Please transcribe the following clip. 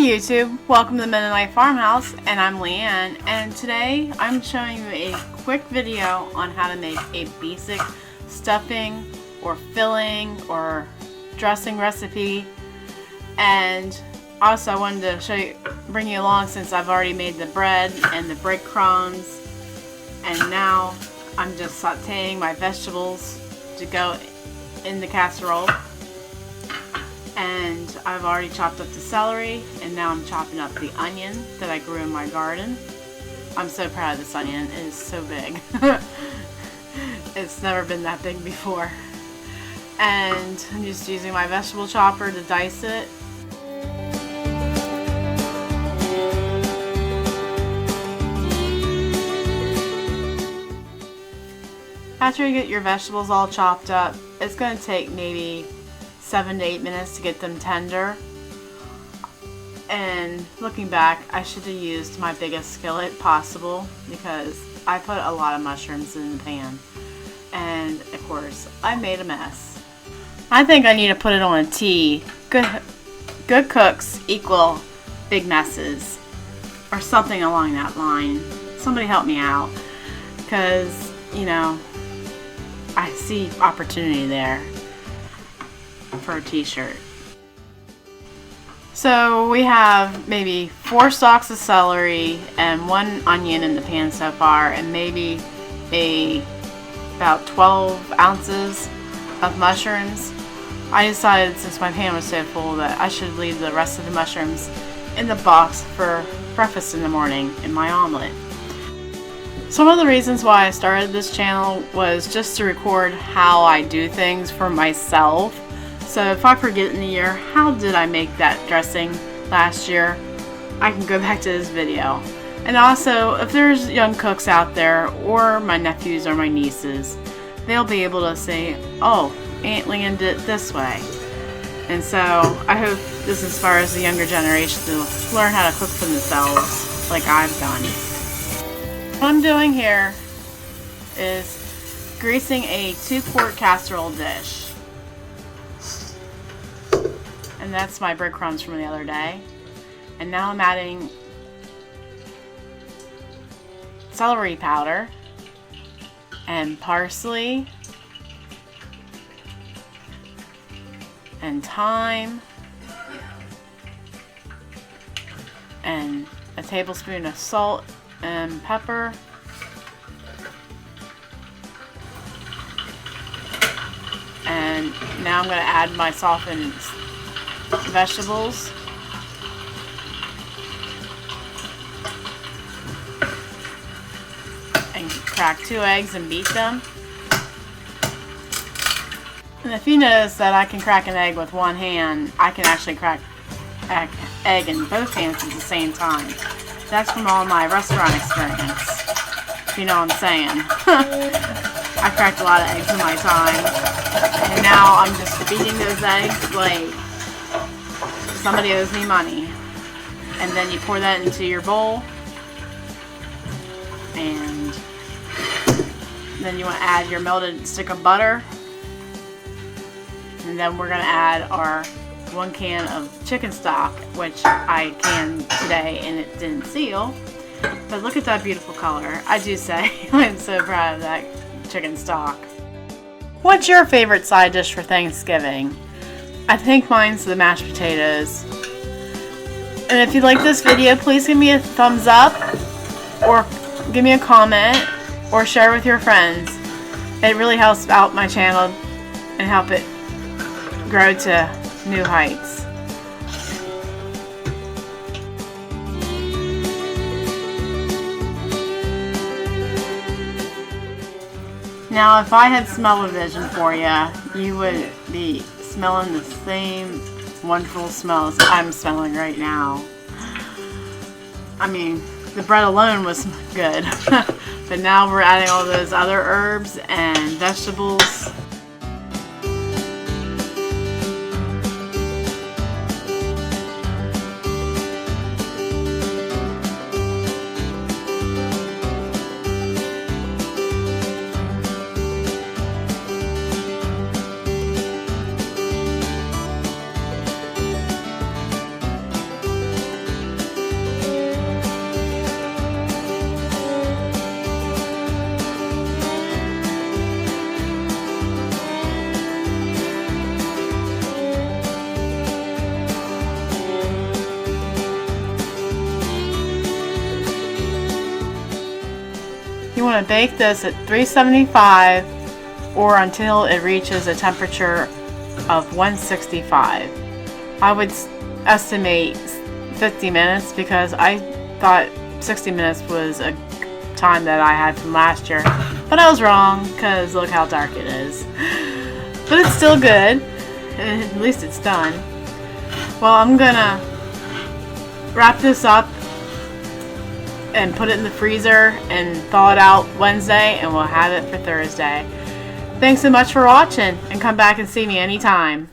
YouTube, welcome to the Mennonitefarmhouse, and I'm Leanne, and today I'm showing you a quick video on how to make a basic stuffing or filling or dressing recipe. And also I wanted to bring you along since I've already made the bread and the breadcrumbs, and now I'm just sauteing my vegetables to go in the casserole. And I've already chopped up the celery, and now I'm chopping up the onion that I grew in my garden. I'm so proud of this onion. It is so big. It's never been that big before. And I'm just using my vegetable chopper to dice it. After you get your vegetables all chopped up, it's going to take maybe 7 to 8 minutes to get them tender. And looking back, I should have used my biggest skillet possible because I put a lot of mushrooms in the pan, and of course I made a mess. I think I need to put it on a T. Good cooks equal big messes, or something along that line. Somebody help me out, because you know, I see opportunity there for a t-shirt. So we have maybe 4 stalks of celery and 1 onion in the pan so far, and maybe about 12 ounces of mushrooms. I decided, since my pan was so full, that I should leave the rest of the mushrooms in the box for breakfast in the morning in my omelet. Some of the reasons why I started this channel was just to record how I do things for myself. So if I forget in the year, how did I make that dressing last year, I can go back to this video. And also, if there's young cooks out there, or my nephews or my nieces, they'll be able to say, oh, Aunt Leanne did it this way. And so I hope this inspires the younger generation to learn how to cook for themselves like I've done. What I'm doing here is greasing a 2-quart casserole dish. And that's my breadcrumbs from the other day. And now I'm adding celery powder and parsley and thyme and a tablespoon of salt and pepper. And now I'm going to add my softened vegetables. And crack 2 eggs and beat them. And if you notice that I can crack an egg with one hand, I can actually crack an egg in both hands at the same time. That's from all my restaurant experience, if you know what I'm saying. I cracked a lot of eggs in my time, and now I'm just beating those eggs like somebody owes me money. And then you pour that into your bowl, and then you want to add your melted stick of butter, and then we're going to add our 1 can of chicken stock, which I canned today and it didn't seal. But look at that beautiful color. I do say I'm so proud of that chicken stock. What's your favorite side dish for Thanksgiving? I think mine's the mashed potatoes. And if you like this video, please give me a thumbs up, or give me a comment, or share with your friends. It really helps out my channel and help it grow to new heights. Now, if I had smell-o-vision for you, you would be smelling the same wonderful smells I'm smelling right now. I mean, the bread alone was good, but now we're adding all those other herbs and vegetables. going to bake this at 375 or until it reaches a temperature of 165. I would estimate 50 minutes because I thought 60 minutes was a time that I had from last year, but I was wrong because look how dark it is. But it's still good. At least it's done. Well, I'm gonna wrap this up and put it in the freezer and thaw it out Wednesday, and we'll have it for Thursday. Thanks so much for watching, and come back and see me anytime.